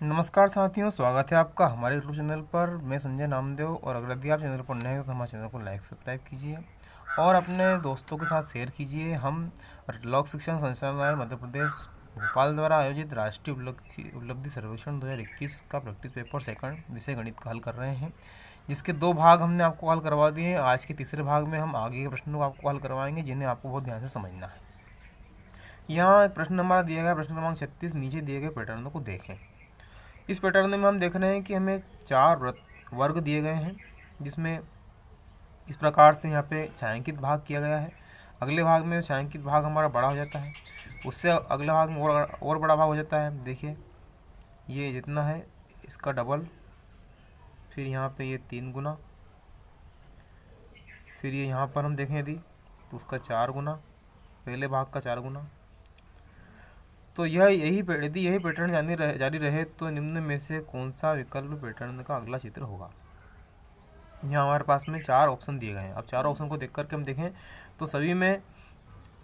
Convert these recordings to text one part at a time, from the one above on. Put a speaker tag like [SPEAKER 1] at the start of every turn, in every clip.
[SPEAKER 1] नमस्कार साथियों, स्वागत है आपका हमारे यूट्यूब चैनल पर। मैं संजय नामदेव। और अगर यदि आप चैनल पर नए हो तो हमारे चैनल को लाइक सब्सक्राइब कीजिए और अपने दोस्तों के साथ शेयर कीजिए। हम लोक शिक्षण संस्थान मध्य प्रदेश भोपाल द्वारा आयोजित राष्ट्रीय उपलब्धि सर्वेक्षण 2021 का प्रैक्टिस पेपर सेकंड विषय गणित का हल कर रहे हैं, जिसके 2 भाग हमने आपको हल करवा दिए हैं। आज के तीसरे भाग में हम आगे के प्रश्नों को आपको हल करवाएंगे, जिन्हें आपको बहुत ध्यान से समझना है। यहाँ एक प्रश्न हमारा दिया गया, प्रश्न क्रमांक 36। नीचे दिए गए पैटर्न को देखें। इस पैटर्न में हम देख रहे हैं कि हमें 4 वर्ग दिए गए हैं, जिसमें इस प्रकार से यहाँ पे छायांकित भाग किया गया है। अगले भाग में छायांकित भाग हमारा बड़ा हो जाता है, उससे अगले भाग में और बड़ा भाग हो जाता है। देखिए ये जितना है इसका डबल, फिर यहाँ पे ये 3 गुना, फिर ये यहाँ पर हम देखें यदि तो उसका 4 गुना, पहले भाग का 4 गुना। तो यदि यही पैटर्न जारी रहे तो निम्न में से कौन सा विकल्प पैटर्न का अगला चित्र होगा। यहाँ हमारे पास में 4 ऑप्शन दिए गए हैं। अब 4 ऑप्शन को देख करके हम देखें तो सभी में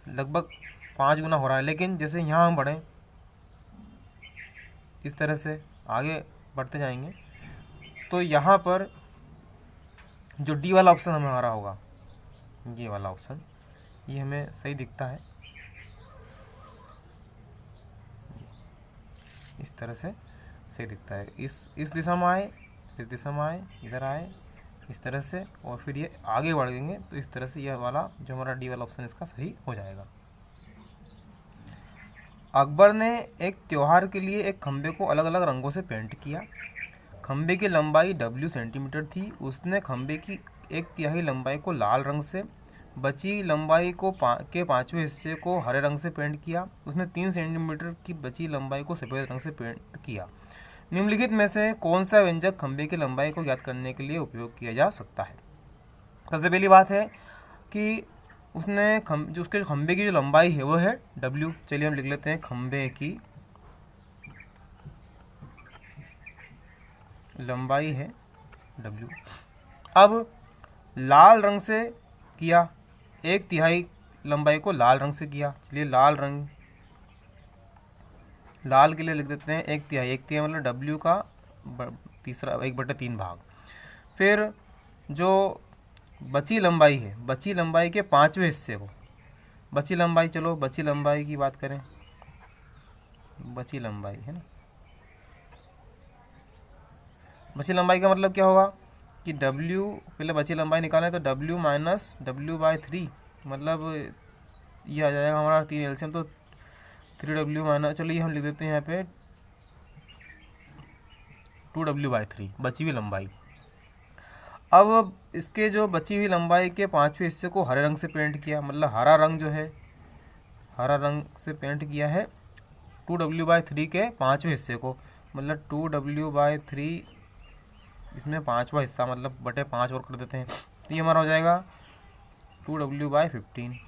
[SPEAKER 1] लगभग 5 गुना हो रहा है, लेकिन जैसे यहाँ हम बढ़ें, इस तरह से आगे बढ़ते जाएंगे तो यहाँ पर जो डी वाला ऑप्शन हमारा होगा, ये वाला ऑप्शन, ये हमें सही दिखता है। इस तरह से सही दिखता है। इस दिशा में आए, इस दिशा में आए, इधर आए, इस तरह से, और फिर ये आगे बढ़ेंगे तो इस तरह से यह वाला जो हमारा डी वाला ऑप्शन इसका सही हो जाएगा। अकबर ने एक त्योहार के लिए एक खंबे को अलग अलग रंगों से पेंट किया। खंबे की लंबाई w सेंटीमीटर थी। उसने खंबे की 1/3 लंबाई को लाल रंग से, बची लंबाई को के 5वें हिस्से को हरे रंग से पेंट किया। उसने 3 सेंटीमीटर की बची लंबाई को सफ़ेद रंग से पेंट किया। निम्नलिखित में से कौन सा व्यंजक खंबे की लंबाई को ज्ञात करने के लिए उपयोग किया जा सकता है। सबसे पहली बात है कि उसने उसके खंबे की जो लंबाई है वो है w। चलिए हम लिख लेते हैं खंबे की लंबाई है w। अब लाल रंग से किया, 1/3 लंबाई को लाल रंग से किया। चलिए लाल के लिए लिख देते हैं 1/3। 1/3 मतलब w का तीसरा 1/3 भाग। फिर जो बची लंबाई है, बची लंबाई के 5वें हिस्से को, बची लंबाई, चलो बची लंबाई की बात करें, बची लंबाई है ना, बची लंबाई का मतलब क्या होगा कि w, पहले बची लंबाई निकालें तो w माइनस w/3, मतलब ये आ जाएगा हमारा 3 एलसीएम, तो 3w माइनस, चलो ये हम लिख देते हैं यहाँ पे 2w/3 बची हुई लंबाई। अब इसके जो बची हुई लंबाई के 5वें हिस्से को हरे रंग से पेंट किया, मतलब हरा रंग जो है, हरा रंग से पेंट किया है 2w/3 के 5वें हिस्से को, मतलब 2w/3, इसमें 5वां हिस्सा मतलब बटे 5 और कर देते हैं, तो ये हमारा हो जाएगा 2w/15।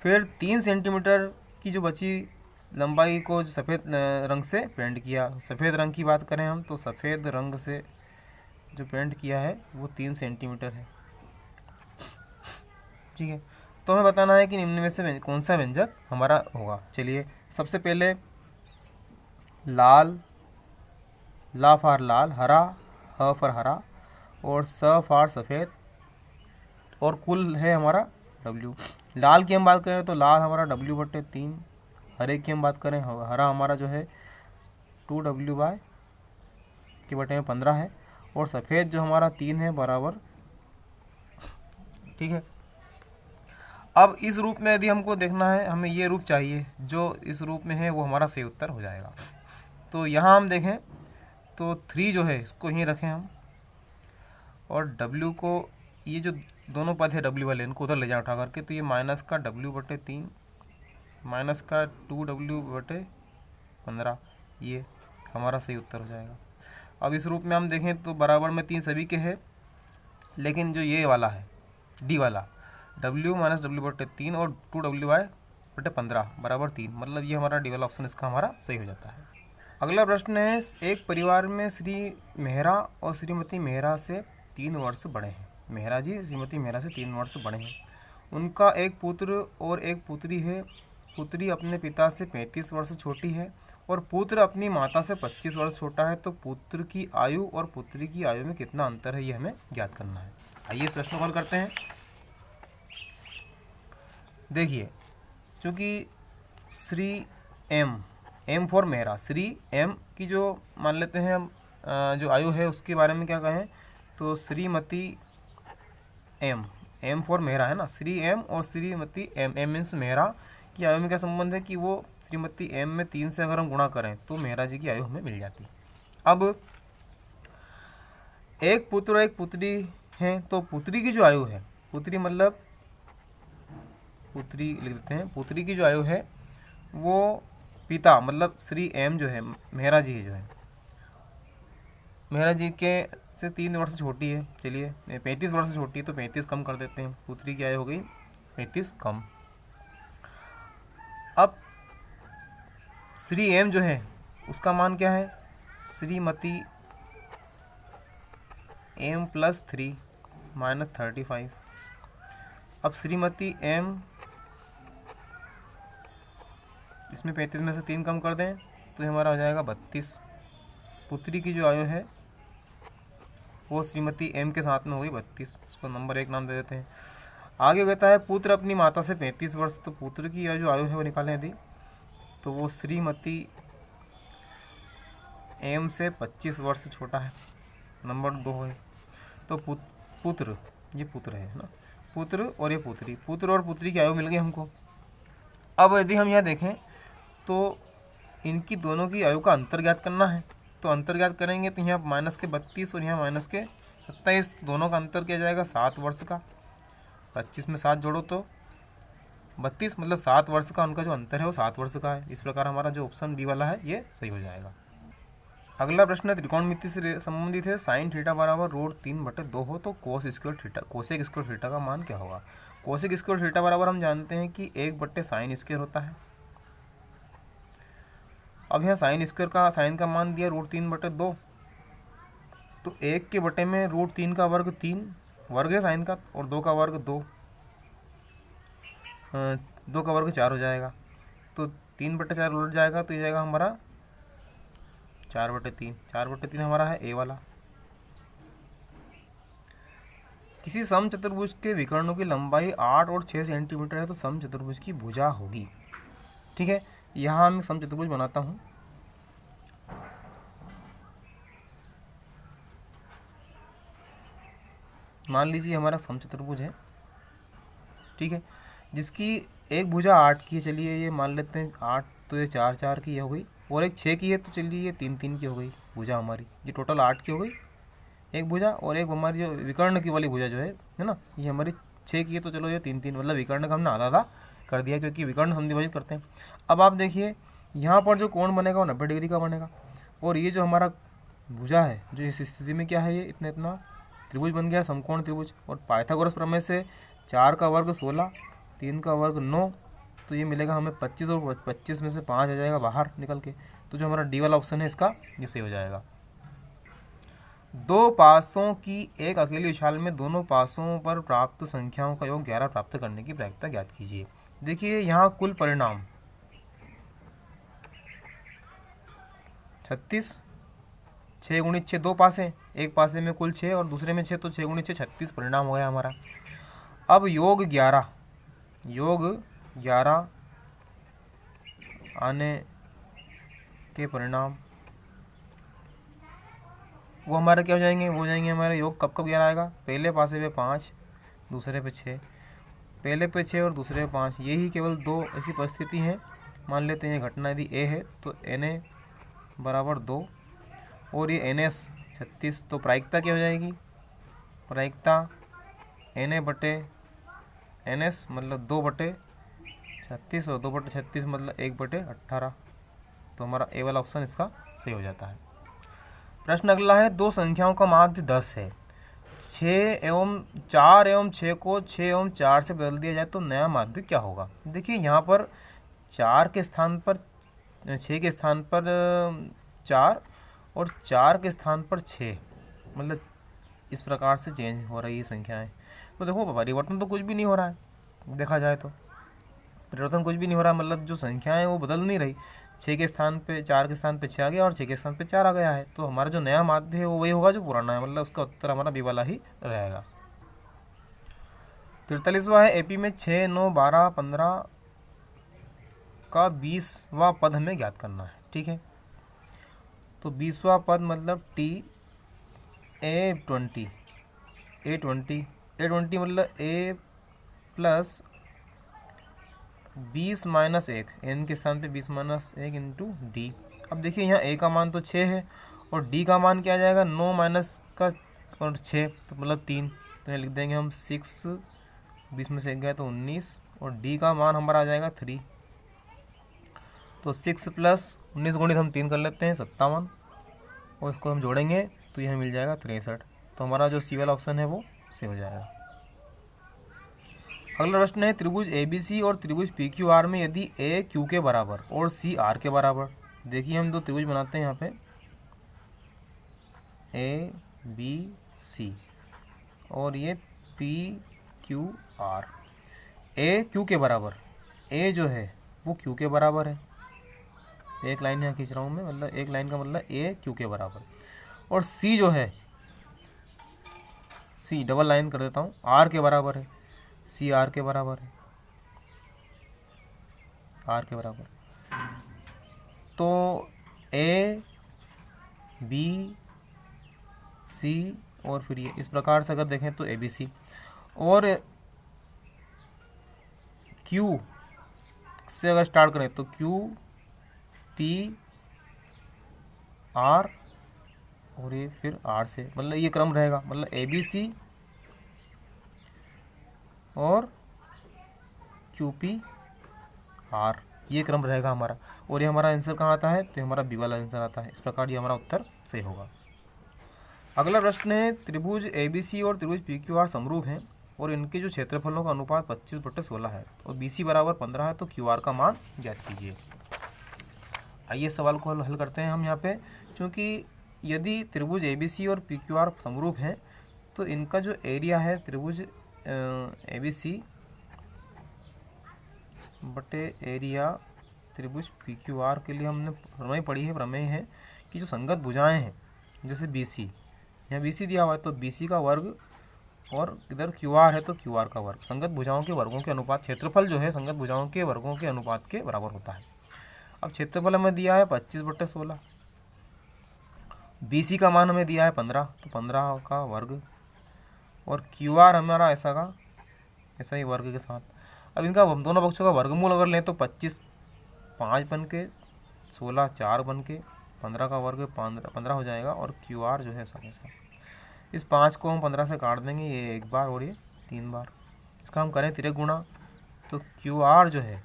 [SPEAKER 1] फिर 3 सेंटीमीटर की जो बची लंबाई को सफ़ेद रंग से पेंट किया। सफ़ेद रंग की बात करें हम तो सफ़ेद रंग से जो पेंट किया है वो 3 सेंटीमीटर है। ठीक है, तो हमें बताना है कि निम्न में से कौन सा व्यंजक हमारा होगा। चलिए सबसे पहले लाल, ला फॉर लाल, हरा, ह फॉर हरा, और स फॉर सफ़ेद, और कुल है हमारा w। लाल की हम बात करें तो लाल हमारा w/3, हरे की हम बात करें, हरा हमारा जो है 2w/15 है, और सफ़ेद जो हमारा 3 है बराबर। ठीक है, अब इस रूप में यदि हमको देखना है, हमें ये रूप चाहिए, जो इस रूप में है वो हमारा सही उत्तर हो जाएगा। तो यहाँ हम देखें तो 3 जो है इसको यहीं रखें हम, और w को, ये जो दोनों पद है w वाले, इनको उधर ले जाए उठा करके, तो ये माइनस का w/3 माइनस का 2w/15, ये हमारा सही उत्तर हो जाएगा। अब इस रूप में हम देखें तो बराबर में 3 सभी के है, लेकिन जो ये वाला है डी वाला, w माइनस w/3 और 2w/15 बराबर 3, मतलब ये हमारा डी वाला ऑप्शन इसका हमारा सही हो जाता है। अगला प्रश्न है, एक परिवार में श्री मेहरा और श्रीमती मेहरा से 3 वर्ष बड़े हैं। मेहरा जी श्रीमती मेहरा से 3 वर्ष बड़े हैं। उनका एक पुत्र और एक पुत्री है। पुत्री अपने पिता से 35 वर्ष छोटी है और पुत्र अपनी माता से 25 वर्ष छोटा है, तो पुत्र की आयु और पुत्री की आयु में कितना अंतर है, ये हमें ज्ञात करना है। आइए इस प्रश्न को हल करते हैं। देखिए, चूँकि Shri M for Mehra, Shri M की जो मान लेते हैं हम जो आयु है उसके बारे में क्या कहें, तो श्रीमती एम फॉर मेहरा है ना, श्री एम और श्रीमती एम मीन्स मेहरा की आयु में क्या संबंध है कि वो श्रीमती एम में 3 से अगर हम गुणा करें तो मेहरा जी की आयु हमें मिल जाती। अब एक पुत्र और एक पुत्री हैं, तो पुत्री की जो आयु है, पुत्री मतलब पुत्री लिख देते हैं, पुत्री की जो आयु है वो पिता मतलब श्री एम जो है, मेहरा जी जो है, मेहरा जी के से 3 वर्ष छोटी है, चलिए 35 वर्ष से छोटी है, तो 35 कम कर देते हैं, पुत्री की आयु हो गई 35 कम। अब श्री एम जो है उसका मान क्या है, श्रीमती एम प्लस 3 माइनस 35। अब श्रीमती एम, इसमें 35 में से 3 कम कर दें तो हमारा हो जाएगा 32। पुत्री की जो आयु है वो श्रीमती एम के साथ में हो गई 32, इसको नंबर 1 नाम दे देते हैं। आगे कहता है पुत्र अपनी माता से 35 वर्ष, तो पुत्र की जो आयु है वो निकालें यदि, तो वो श्रीमती एम से 25 वर्ष छोटा है, नंबर 2 है। तो पुत्र, ये पुत्र है ना, पुत्र और ये पुत्री, पुत्र और पुत्री की आयु मिल गई हमको। अब यदि हम यहाँ देखें तो इनकी दोनों की आयु का अंतर ज्ञात करना है, तो अंतर ज्ञात करेंगे तो यहाँ माइनस के 32 और यहाँ माइनस के 27, दोनों का अंतर किया जाएगा 7 वर्ष का। 25 में 7 जोड़ो तो 32, मतलब 7 वर्ष का उनका जो अंतर है वो 7 वर्ष का है। इस प्रकार हमारा जो ऑप्शन बी वाला है ये सही हो जाएगा। अगला प्रश्न त्रिकोणमिति से संबंधित है। साइन थीटा बराबर √3/2 हो तो कोसेक स्क्वायर थीटा का मान क्या होगा। कोसेक स्क्वायर थीटा बराबर हम जानते हैं कि 1/sin² होता है। अब यहाँ साइन का मान दिया √3/2, तो 1 के बटे में √3 का वर्ग 3 वर्ग है साइन का, और 2 का वर्ग 2, 2 का वर्ग 4 हो जाएगा, तो 3/4 उलट जाएगा, तो ये जाएगा हमारा 4/3। 4/3 हमारा है ए वाला। किसी समचतुर्भुज के विकर्णों की लंबाई 8 और 6 सेंटीमीटर है तो समचतुर्भुज की भुजा होगी। ठीक है, यहाँ मैं समचतुर्भुज बनाता हूँ। मान लीजिए हमारा समचतुर्भुज है, ठीक है, जिसकी एक भुजा 8 की है, चलिए ये मान लेते हैं 8, तो ये 4 की हो गई, और एक 6 की है तो चलिए ये 3 की हो गई भुजा हमारी। ये टोटल 8 की हो गई एक भुजा, और एक हमारी जो विकर्ण की वाली भुजा जो है ना, ये हमारी 6 की है, तो चलो ये 3 मतलब विकर्ण का हमने आधा कर दिया, क्योंकि विकर्ण समद्विभाजित करते हैं। अब आप देखिए यहाँ पर जो कोण बनेगा वो 90 डिग्री का बनेगा, और ये जो हमारा भुजा है जो इस स्थिति में क्या है, ये इतना त्रिभुज बन गया, समकोण त्रिभुज। और पाइथागोरस प्रमेय से 4 का वर्ग 16, 3 का वर्ग 9, तो ये मिलेगा हमें 25, और 25 में से 5 आ जाएगा बाहर निकल के, तो जो हमारा डी वाला ऑप्शन है इसका ये सही हो जाएगा। 2 पासों की एक अकेली उछाल में दोनों पासों पर प्राप्त संख्याओं का योग 11 प्राप्त करने की प्रायिकता ज्ञात कीजिए। देखिए यहाँ कुल परिणाम 36, 6 × 6 2 पासे, एक पासे में कुल 6 और दूसरे में 6, तो 6 × 6 36 परिणाम हो गया हमारा। अब योग 11 आने के परिणाम वो हमारे क्या हो जाएंगे, वो हो जाएंगे हमारे योग कब 11 आएगा, पहले पासे पे 5, दूसरे पे 6, पहले पे 6 और दूसरे पे 5, यही केवल 2 ऐसी परिस्थिति है। मान लेते हैं घटना यदि ए है तो Na बराबर 2 और ये NS 36, तो प्रायिकता क्या हो जाएगी, प्रायिकता Na/NS मतलब 2/36 और 2/36 मतलब 1/18, तो हमारा ए वाला ऑप्शन इसका सही हो जाता है। प्रश्न अगला है, 2 संख्याओं का माध्य 10 है, 4 एवं 6 को 6 एवं 4 से बदल दिया जाए तो नया माध्य क्या होगा। देखिए यहाँ पर 4 के स्थान पर 6 के स्थान पर 4 और 4 के स्थान पर 6, मतलब इस प्रकार से चेंज हो रही है संख्याएं। तो देखो परिवर्तन तो कुछ भी नहीं हो रहा है, देखा जाए तो परिवर्तन कुछ भी नहीं हो रहा है, मतलब जो संख्याएं वो बदल नहीं रही। 6 के स्थान पे 4 के स्थान पे 6 आ गया और 6 के स्थान पे 4 आ गया है, तो हमारा जो नया माध्य है वो वही होगा जो पुराना है, मतलब उसका उत्तर हमारा बी वाला ही रहेगा। 43वां है, एपी में 6, 9, 12, 15 का 20वां पद हमें ज्ञात करना है। ठीक है, तो 20वां पद मतलब A20 मतलब A प्लस 20 माइनस 1, एन के स्थान पे 20 माइनस 1 इंटू डी। अब देखिए यहाँ ए का मान तो 6 है और डी का मान क्या आ जाएगा, 9 माइनस का और 6 तो मतलब 3, तो यहाँ लिख देंगे हम 6, 20 में से 1 गया तो 19 और डी का मान हमारा आ जाएगा 3। तो 6 प्लस 19 गुणित हम 3 कर लेते हैं 57 और इसको हम जोड़ेंगे तो यह मिल जाएगा 63। तो हमारा जो सी वाला ऑप्शन है वो से हो जाएगा। अगला प्रश्न है, त्रिभुज ABC और त्रिभुज PQR में यदि A Q के बराबर और C R के बराबर, देखिए हम दो त्रिभुज बनाते हैं यहाँ पे ABC और ये PQR। A Q के बराबर, A जो है वो Q के बराबर है, एक लाइन यहाँ खींच रहा हूँ मैं, मतलब एक लाइन का मतलब A Q के बराबर, और C जो है C डबल लाइन कर देता हूँ R के बराबर है, C R के बराबर है, R के बराबर। तो A B C और फिर ये इस प्रकार से अगर देखें तो ABC और Q से अगर स्टार्ट करें तो Q P R और ये फिर R से, मतलब ये क्रम रहेगा, मतलब ABC और QP R ये क्रम रहेगा हमारा। और ये हमारा आंसर कहाँ आता है, तो हमारा बी वाला आंसर आता है। इस प्रकार ये हमारा उत्तर सही होगा। अगला प्रश्न है, त्रिभुज ABC और त्रिभुज PQR समरूप हैं और इनके जो क्षेत्रफलों का अनुपात 25/16 है और BC बराबर 15 है, तो QR का मान ज्ञात कीजिए। आइए सवाल को हल करते हैं हम यहाँ पे। क्योंकि यदि त्रिभुज ABC और PQR समरूप हैं तो इनका जो एरिया है त्रिभुज ABC बटे एरिया त्रिभुज PQR के लिए हमने प्रमेय पढ़ी है, प्रमेय है कि जो संगत भुजाएं हैं जैसे BC, यहाँ BC दिया हुआ है तो BC का वर्ग और इधर QR है तो QR का वर्ग, संगत भुजाओं के वर्गों के अनुपात, क्षेत्रफल जो है संगत भुजाओं के वर्गों के अनुपात के बराबर होता है। अब क्षेत्रफल हमें दिया है 25/16, BC का मान हमें दिया है 15, तो 15 का वर्ग और QR हमारा ऐसा ही वर्ग के साथ। अब इनका दोनों पक्षों का वर्गमूल अगर लें तो 25 5 बन के, 16 4 बन के, 15 का वर्ग 15 हो जाएगा और QR जो है ऐसा कैसा। इस 5 को हम 15 से काट देंगे, ये एक बार और ये 3 बार। इसका हम करें तिरक गुणा तो QR जो है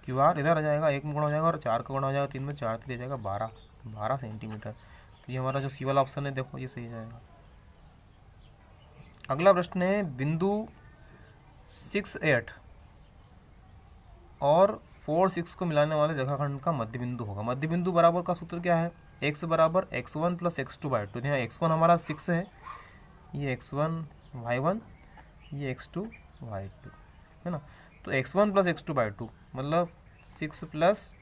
[SPEAKER 1] QR इधर आ जाएगा, 1 में गुणा हो जाएगा और 4 का गुणा हो जाएगा 3 में, 4 3 जाएगा 12 सेंटीमीटर। तो ये हमारा जो सी वाला ऑप्शन है देखो ये सही जाएगा। अगला प्रश्न है, बिंदु 6 8 और 4 6 को मिलाने वाले रेखाखंड का मध्य बिंदु होगा। मध्य बिंदु बराबर का सूत्र क्या है, x बराबर x1 प्लस x2/2। यहाँ x1 हमारा 6 है, ये x1 y1, ये x2 y2 है ना। तो x1 प्लस x2/2 मतलब 6 प्लस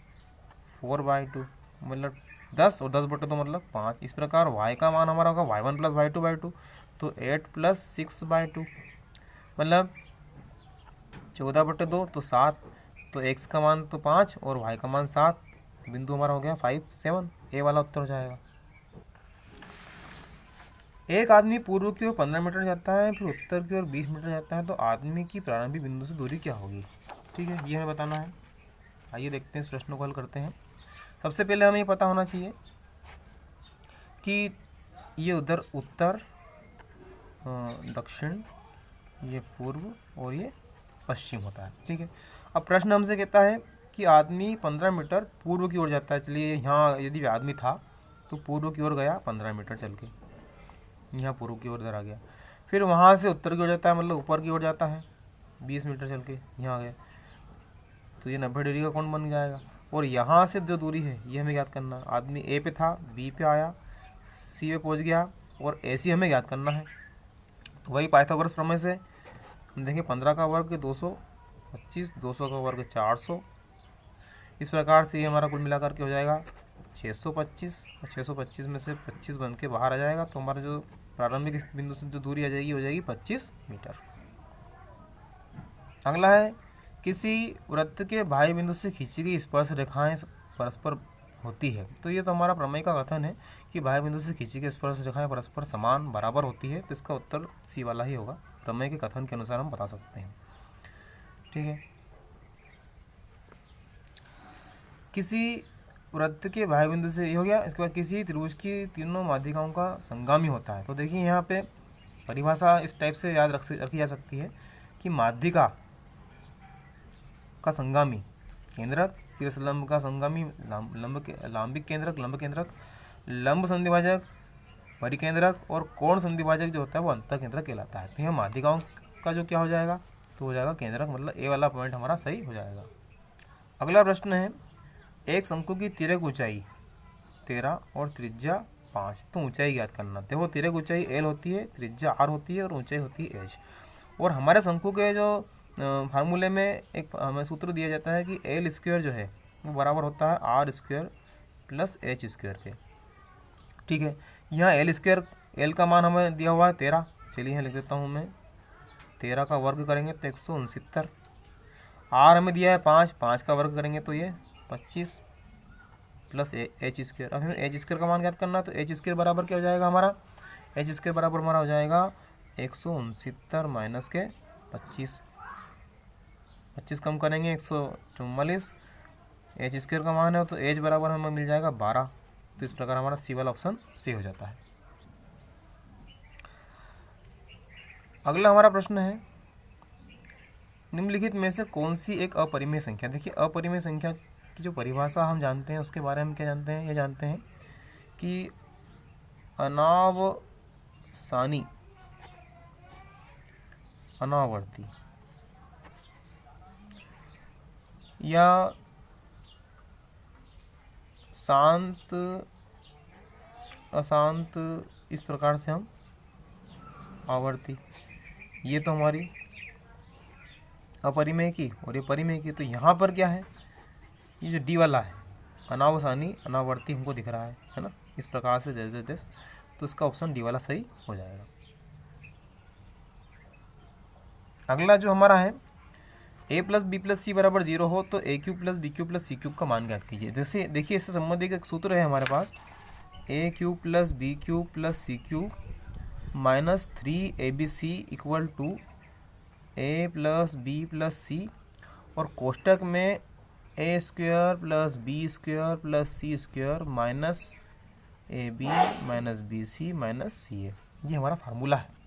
[SPEAKER 1] 4/2 मतलब 10 और 10/2 मतलब 5। इस प्रकार y का मान हमारा होगा y1 प्लस y2/2, तो 8 प्लस 6/2 मतलब 14/2 तो 7। तो x का मान तो 5 और y का मान 7, बिंदु हमारा हो गया 5 7, ए वाला उत्तर हो जाएगा। एक आदमी पूर्व की ओर 15 मीटर जाता है, फिर उत्तर की ओर 20 मीटर जाता है, तो आदमी की प्रारंभिक बिंदु से दूरी क्या होगी। ठीक है, ये हमें बताना है। आइए देखते हैं, इस प्रश्न को हल करते हैं। सबसे पहले हमें ये पता होना चाहिए कि ये उधर उत्तर, दक्षिण, ये पूर्व और ये पश्चिम होता है। ठीक है, अब प्रश्न हमसे कहता है कि आदमी 15 मीटर पूर्व की ओर जाता है। चलिए यहाँ यदि आदमी था तो पूर्व की ओर गया 15 मीटर चल के, यहाँ पूर्व की ओर इधर आ गया, फिर वहाँ से उत्तर की ओर जाता है, मतलब ऊपर की ओर जाता है 20 मीटर चल के यहाँ आ गया, तो ये 90 डिग्री का कोण बन जाएगा। और यहाँ से जो दूरी है ये हमें ज्ञात करना है। आदमी ए पे था, बी पे आया, सी पे पहुँच गया और ए सी हमें ज्ञात करना है। तो वही पाइथागोरस प्रमेय से हम देखें, 15 का वर्ग 225, 200 का वर्ग 400, इस प्रकार से ये हमारा कुल मिलाकर के हो जाएगा 625, और 625 में से 25 बन के बाहर आ जाएगा, तो हमारा जो प्रारंभिक बिंदु से जो दूरी आ जाएगी हो जाएगी 25 मीटर। अगला है, किसी वृत्त के बाह्य बिंदु से खींची गई स्पर्श रेखाएं परस्पर होती है। तो ये तो हमारा प्रमेय का कथन है कि बाह्य बिंदु से खींची गई स्पर्श रेखाएं परस्पर समान बराबर होती है, तो इसका उत्तर सी वाला ही होगा। प्रमेय के कथन के अनुसार हम बता सकते हैं। ठीक है, किसी वृत्त के बाह्य बिंदु से ये हो गया। इसके बाद किसी त्रिभुज की तीनों माध्यिकाओं का संगामी होता है। तो देखिए यहाँ पे परिभाषा इस टाइप से याद रखी जा सकती है कि माध्यिका का संगामी केंद्रक, शीर्षलंब का संगामी लांबिक केंद्रक, लंब केंद्रक, लंब संधिभाजक, परिकेंद्रक, और कोण संधिभाजक जो होता है वो अंतः केंद्रक कहलाता है। तो यह माध्यिकाओं का जो क्या हो जाएगा, तो हो जाएगा केंद्रक, मतलब ए वाला पॉइंट हमारा सही हो जाएगा। अगला प्रश्न है, एक शंकु की तिर्यक ऊंचाई 13 और त्रिज्या 5, तो ऊंचाई ज्ञात करना। देखो तिर्यक ऊंचाई L होती है, त्रिज्या R होती है और ऊंचाई होती है H। और हमारे शंकु के जो फार्मूले में एक हमें सूत्र दिया जाता है कि L स्क्वायर जो है वो बराबर होता है R square plus H square के। ठीक है, यहाँ L स्क्वायर, L का मान हमें दिया हुआ है 13। चलिए यहाँ लिख देता हूँ मैं, 13 का वर्ग करेंगे तो 169। R हमें दिया है 5, 5 का वर्ग करेंगे तो ये 25 प्लस H स्क्वायर। अब हमें H स्क्वायर का मान ज्ञात करना है, तो H स्क्वायर बराबर क्या हो जाएगा हमारा, H स्क्वायर बराबर हमारा हो जाएगा 169 माइनस के 25, 25 कम करेंगे 144। H स्क्वायर का मान है तो H बराबर हमें मिल जाएगा 12। तो इस प्रकार हमारा सी वाला ऑप्शन सी हो जाता है। अगला हमारा प्रश्न है, निम्नलिखित में से कौन सी एक अपरिमेय संख्या। देखिए अपरिमेय संख्या की जो परिभाषा हम जानते हैं उसके बारे में क्या जानते हैं, ये जानते हैं कि अनावसानी, अनावर्ती या शांत अशांत, इस प्रकार से हम आवर्ती, ये तो हमारी अपरिमेय की और ये परिमेय की। तो यहाँ पर क्या है, ये जो डी वाला है अनावसानी अनावर्ती हमको दिख रहा है ना, इस प्रकार से जैसे तो इसका ऑप्शन डी वाला सही हो जाएगा। अगला जो हमारा है, a plus b plus c बराबर 0 हो तो a cube plus B cube plus C cube का मान ज्ञात कीजिए। जैसे देखिए इससे संबंधित एक सूत्र है हमारे पास, a cube plus B cube plus C cube minus 3abc equal to a plus b plus c, और कोष्टक में a square plus b square plus c square minus a b minus b c minus c a, ये हमारा formula है।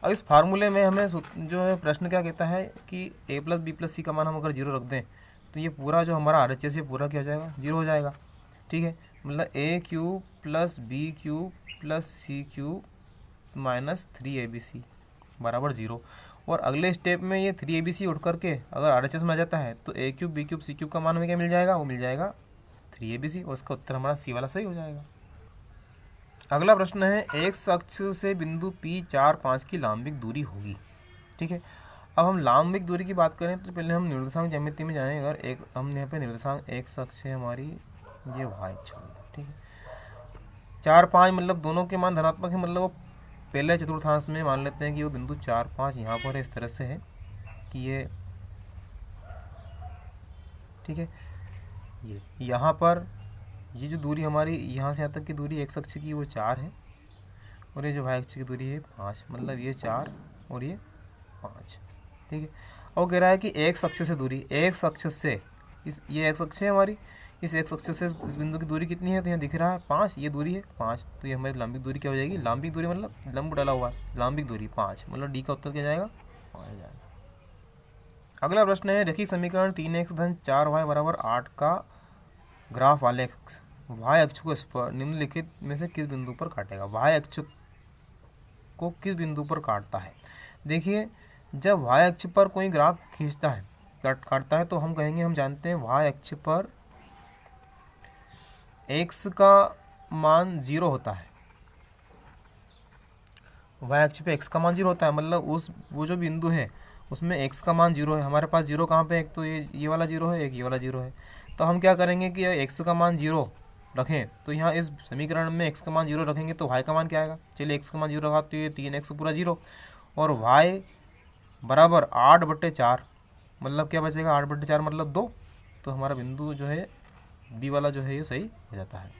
[SPEAKER 1] अब इस फार्मूले में हमें जो है प्रश्न क्या कहता है कि a प्लस बी प्लस सी का मान हम अगर 0 रख दें तो ये पूरा जो हमारा RHS ये पूरा क्या हो जाएगा, 0 हो जाएगा। ठीक है, मतलब a cube plus B cube plus C cube minus 3abc बराबर 0। और अगले स्टेप में ये 3abc उठ करके अगर RHS में आ जाता है तो a cube B cube C cube का मान हमें क्या मिल जाएगा, वो मिल जाएगा 3abc, और इसका उत्तर हमारा सी वाला सही हो जाएगा। अगला प्रश्न है, एक अक्ष से बिंदु P 4, 5 की लांबिक दूरी होगी। ठीक है, अब हम लांबिक दूरी की बात करें तो पहले हम निर्देशांक ज्यामिति में जाएं। अगर एक हम यहाँ पे निर्देशांक एक अक्ष है हमारी, ये y अक्ष होगी। ठीक है, 4, 5 मतलब दोनों के मान धनात्मक है, मतलब वो पहले चतुर्थांश में मान लेते हैं कि वो बिंदु 4, 5 यहाँ पर इस तरह से है कि ये, ठीक है, ये यहाँ पर ये जो दूरी हमारी यहाँ से यहाँ तक की दूरी एक्स अक्ष की वो 4 है, और ये जो वाई अक्ष की दूरी है 5, मतलब ये 4 और ये 5। ठीक है, और कह रहा है कि एक्स अक्ष से दूरी, एक्स अक्ष से इस, ये एक्स अक्ष है हमारी, इस एक्स अक्ष से इस बिंदु की दूरी कितनी है, तो यहाँ दिख रहा है 5, ये दूरी है 5, तो ये हमारी लंबिक दूरी क्या हो जाएगी, लंबिक दूरी मतलब लंब डाला हुआ है, लंबिक दूरी 5, मतलब डी का उत्तर क्या जाएगा, 5 जाएगा। अगला प्रश्न है, रैखिक समीकरण 3x धन 4y बराबर 8 का ग्राफ वाले वाई अक्ष को निम्नलिखित में से किस बिंदु पर काटेगा। वाई अक्ष को किस बिंदु पर काटता है। देखिए जब वाई अक्ष पर कोई ग्राफ खींचता है, काटता है, तो हम कहेंगे, हम जानते हैं वाई अक्ष पर x का मान 0 होता है, वाई अक्ष पे x का मान 0 होता है, मतलब वो जो बिंदु है उसमें x का मान 0 है। हमारे पास 0 कहाँ पे है, एक तो ये वाला 0 है, एक ये वाला 0 है। तो हम क्या करेंगे कि x का मान 0 रखें, तो यहाँ इस समीकरण में x का मान 0 रखेंगे तो y का मान क्या आएगा। चलिए x का मान 0 रखा तो ये 3x पूरा 0 और y बराबर 8/4, मतलब क्या बचेगा 8/4 मतलब 2। तो हमारा बिंदु जो है बी वाला जो है ये सही हो जाता है।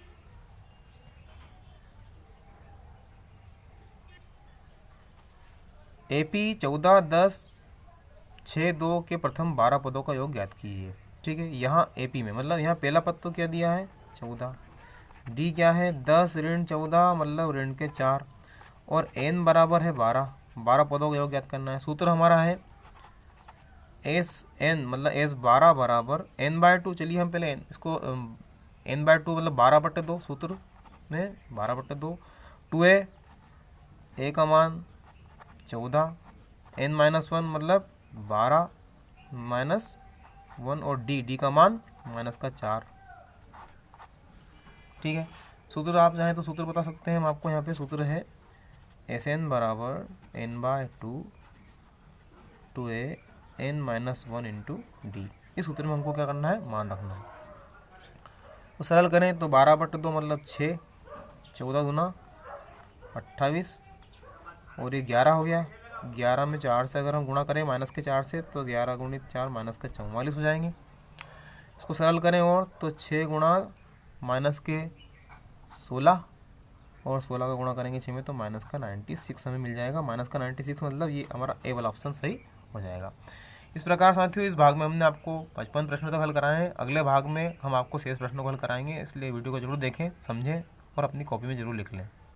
[SPEAKER 1] AP 14, 10, 6, 2 के प्रथम 12 पदों का योग ज्ञात कीजिए। ठीक है, यहाँ AP में मतलब यहाँ पहला पद तो क्या दिया है 14, D क्या है 10 ऋण 14 मतलब ऋण के 4 और N बराबर है 12 पदों का योग ज्ञात करना है। सूत्र हमारा है SN मतलब S12 बराबर N/2। चलिए हम पहले इसको N/2 मतलब 12/2 सूत्र में 12/2 2a का मान 14 N-1 मतलब 12 -1 और D का मान -4। ठीक है, सूत्र आप चाहें तो सूत्र बता सकते हैं। हम आपको यहाँ पे सूत्र है SN बराबर N/2 2a N-1 into D। इस सूत्र में हमको क्या करना है, मान रखना है। तो सरल करें तो 12/2 मतलब 6, 14 दूना 28 और ये 11 हो गया। 11 में 4 से अगर हम गुणा करें माइनस के 4 से तो 11 गुणित 4 माइनस के 44 हो जाएंगे। इसको सरल करें और तो 6 गुणा माइनस के 16 और 16 का गुणा करेंगे 6 में तो माइनस का 96 हमें मिल जाएगा। माइनस का 96 मतलब ये हमारा ए वाला ऑप्शन सही हो जाएगा। इस प्रकार साथियों इस भाग में हमने आपको 55 प्रश्नों तक हल कराए हैं। अगले भाग में हम आपको शेष प्रश्नों को हल कराएंगे, इसलिए वीडियो को जरूर देखें, समझें और अपनी कॉपी में जरूर लिख लें।